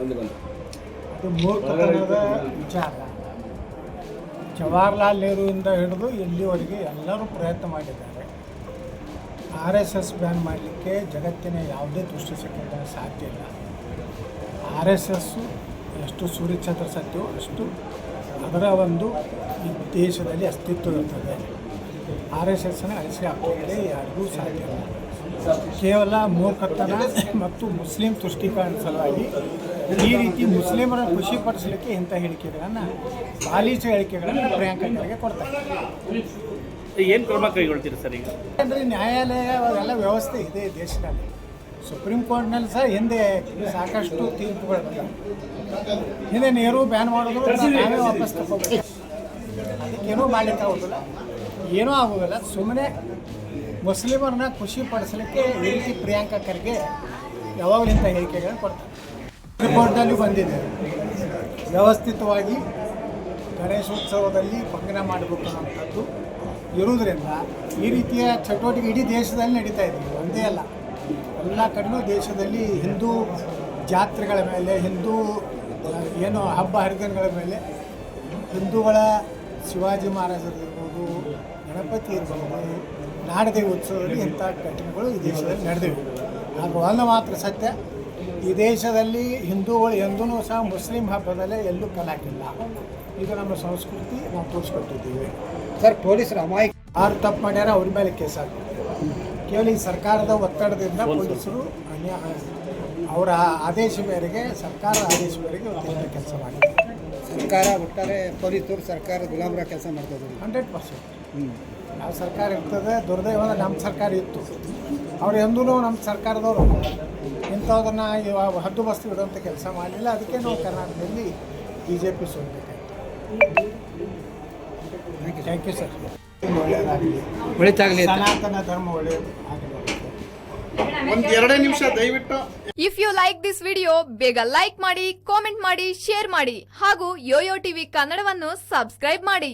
ಅದು ಮೂರ್ಖತನದ ವಿಚಾರ. ಜವಾಹರ್ಲಾಲ್ ನೆಹರುವಿಂದ ಹಿಡಿದು ಇಲ್ಲಿವರೆಗೆ ಎಲ್ಲರೂ ಪ್ರಯತ್ನ ಮಾಡಿದ್ದಾರೆ. RSS ಬ್ಯಾನ್ ಮಾಡಲಿಕ್ಕೆ ಜಗತ್ತಿನ ಯಾವುದೇ ದುಷ್ಟಶಕ್ತಿಯಿಂದ ಸಾಧ್ಯ ಇಲ್ಲ. RSS ಎಷ್ಟು ಸೂರ್ಯಚಂದ್ರ ಸತ್ಯವೋ ಅಷ್ಟು ಅದರ ಒಂದು ಈ ದೇಶದಲ್ಲಿ ಅಸ್ತಿತ್ವ ಇರ್ತದೆ. RSSನ ಅಳಿಸಿ ಹಾಕೋಕ್ಕೆ ಯಾರಿಗೂ ಸಾಧ್ಯ ಇಲ್ಲ. ಕೇವಲ ಮೂರ್ಖತನ ಮತ್ತು ಮುಸ್ಲಿಂ ತುಷ್ಟೀಕರಣ ಸಲುವಾಗಿ ಈ ರೀತಿ ಮುಸ್ಲಿಮರನ್ನು ಖುಷಿಪಡಿಸಲಿಕ್ಕೆ ಇಂಥ ಹೇಳಿಕೆಗಳನ್ನು ಬಾಲಿಶ ಹೇಳಿಕೆಗಳನ್ನು ಪ್ರಿಯಾಂಕಾ ಖರ್ಗೆ ಕೊಡ್ತಾರೆ. ಏನು ಕ್ರಮ ಕೈಗೊಳ್ತೀರಿ ಸರ್ ಈಗ? ಅಂದರೆ ನ್ಯಾಯಾಲಯ ಅವೆಲ್ಲ ವ್ಯವಸ್ಥೆ ಇದೆ ದೇಶದಲ್ಲಿ. ಸುಪ್ರೀಂ ಕೋರ್ಟ್ನಲ್ಲಿ ಸಹ ಹಿಂದೆ ಸಾಕಷ್ಟು ತೀರ್ಪುಗಳು ಬಂದವು. ಹಿಂದೆ ನೆಹರು ಬ್ಯಾನ್ ಮಾಡಿದ್ರು ನಾವೇ ವಾಪಸ್ ತಗೋಬೇಕು. ಅದಕ್ಕೇನೂ ಮಾಡಲಿಕ್ಕೆ ಆಗೋದಿಲ್ಲ, ಏನೂ ಆಗೋದಿಲ್ಲ. ಸುಮ್ಮನೆ ಮುಸ್ಲಿಮರನ್ನ ಖುಷಿ ಪಡಿಸಲಿಕ್ಕೆ ಈ ರೀತಿ ಪ್ರಿಯಾಂಕಾ ಖರ್ಗೆ ಯಾವಾಗಲೂ ಇಂಥ ಹೇಳಿಕೆಗಳನ್ನು ಕೊಡ್ತಾರೆ. ರಿಪೋರ್ಟ್ನಲ್ಲಿ ಬಂದಿದೆ, ವ್ಯವಸ್ಥಿತವಾಗಿ ಗಣೇಶೋತ್ಸವದಲ್ಲಿ ಭಂಗನ ಮಾಡಬೇಕು ಅನ್ನೋಂಥದ್ದು ಇರುವುದರಿಂದ ಈ ರೀತಿಯ ಚಟುವಟಿಕೆ ಇಡೀ ದೇಶದಲ್ಲಿ ನಡೀತಾ ಇದೆ. ಒಂದೇ ಅಲ್ಲ, ಎಲ್ಲ ಕಡೆಯೂ ದೇಶದಲ್ಲಿ ಹಿಂದೂ ಜಾತ್ರೆಗಳ ಮೇಲೆ, ಹಿಂದೂ ಏನು ಹಬ್ಬ ಹರಿದಿನಗಳ ಮೇಲೆ, ಹಿಂದೂಗಳ ಶಿವಾಜಿ ಮಹಾರಾಜರಿರ್ಬೋದು, ಗಣಪತಿ ಇರ್ಬೋದು, ನಾಡದೇವಿ ಉತ್ಸವದಲ್ಲಿ ಇಂಥ ಘಟನೆಗಳು ಈ ದೇಶದಲ್ಲಿ ನಡೆದಿವೆ. ಹಾಗೂ ಒಂದು ಮಾತ್ರ ಸತ್ಯ, ಈ ದೇಶದಲ್ಲಿ ಹಿಂದೂಗಳು ಎಂದೂ ಸಹ ಮುಸ್ಲಿಂ ಹಬ್ಬದಲ್ಲೇ ಎಲ್ಲೂ ಕಲಾಕಿಲ್ಲ. ಇದು ನಮ್ಮ ಸಂಸ್ಕೃತಿ, ನಾವು ತೋರಿಸ್ಕೊಟ್ಟಿದ್ದೀವಿ. ಸರ್, ಪೊಲೀಸರು ಅಮಾಯಕ ಯಾರು ತಪ್ಪು ಮಾಡ್ಯಾರ ಅವ್ರ ಮೇಲೆ ಕೇಸ್ ಹಾಕ್ತಾರೆ. ಕೇವಲ ಈ ಸರ್ಕಾರದ ಒತ್ತಡದಿಂದ ಪೊಲೀಸರು ಅವರ ಆದೇಶ ಮೇರೆಗೆ, ಸರ್ಕಾರದ ಆದೇಶ ಮೇರೆಗೆ ಇವತ್ತಿನ ಕೆಲಸ ಮಾಡಿದ್ದಾರೆ. ಸರ್ಕಾರ ಒಟ್ಟಾರೆ ಪೊಲೀಸರು ಸರ್ಕಾರ ಗುಲಾಮರ ಕೆಲಸ ಮಾಡ್ತಾರೆ 100%. ಯಾವ ಸರ್ಕಾರ ಇರ್ತದೆ, ದುರ್ದೈವ ನಮ್ಮ ಸರ್ಕಾರ ಇತ್ತು. ಅವ್ರು ಎಂದೂ ನಮ್ಮ ಸರ್ಕಾರದವರು ಇಂಥದನ್ನು ಹದ್ದುಬಸ್ತು ಇಡುವಂಥ ಕೆಲಸ ಮಾಡಲಿಲ್ಲ. ಅದಕ್ಕೆ ನಾವು ಕರ್ನಾಟಕದಲ್ಲಿ BJP ಸೋಲ್ಬೇಕಾಯ್ತು. Thank you sir. ಒಳಿತಾಗಲಿ. ಸನಾತನ ಧರ್ಮ ಒಳ್ಳೆಯದು ಆಗಲಿ. ಒಂದು 2 ನಿಮಿಷ ದಯವಿಟ್ಟು. If you like this video, ಬೇಗ ಲೈಕ್ ಮಾಡಿ, ಕಾಮೆಂಟ್ ಮಾಡಿ, ಶೇರ್ ಮಾಡಿ ಹಾಗೂ ಯೋಯೋ ಟಿವಿ ಕನ್ನಡವನ್ನು ಸಬ್ಸ್ಕ್ರೈಬ್ ಮಾಡಿ.